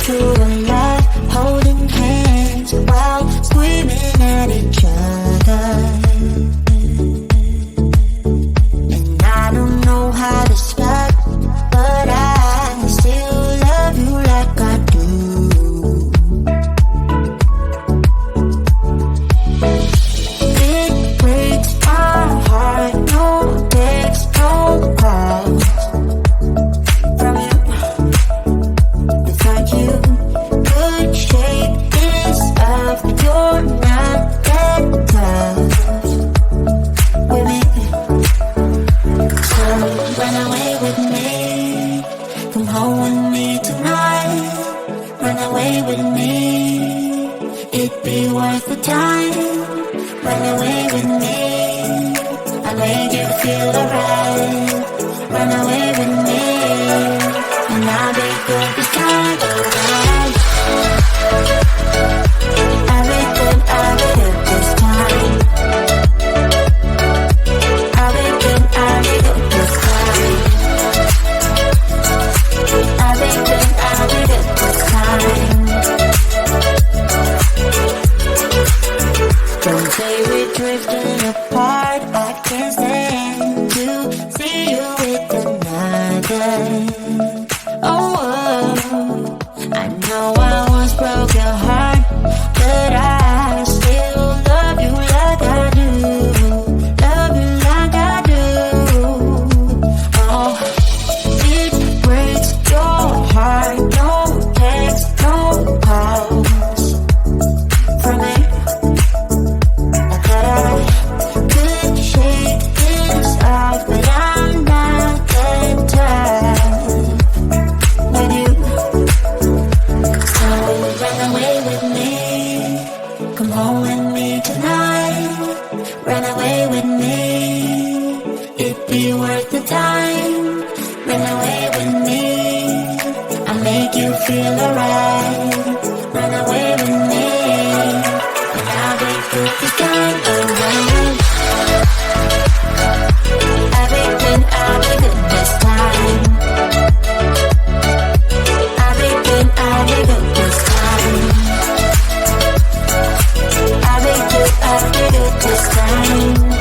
to a lot, holding hands while screaming at each other. And I don't know how to start, but I still love you like I do. It breaks my heart, no text, no calls from you. Without you, good shape is up, you're not that tough with me. So run away with me, come home with me tonight. Run away with me, it'd be worth the time. Run away with me, I made you feel alright. Run away with me, and I'll be good this time around. I'll be good this time. I'll be good this time. I'll be good this time. Don't say we're drifting apart, I can't stand to see you with another. Oh, I know I once broke your heart, but I still love you like I do. Love you like I do. Oh, it breaks your heart, no text, no calls from me. Could shake this off, but I'm not that tough with you. So run away with me, come home with me tonight. Run away with me, it'd be worth the time. Run away with me, I'll make you feel alright. Run away with me, and I'll be good this time around. I'll be good this time. I'll be good this time. I'll be good this time.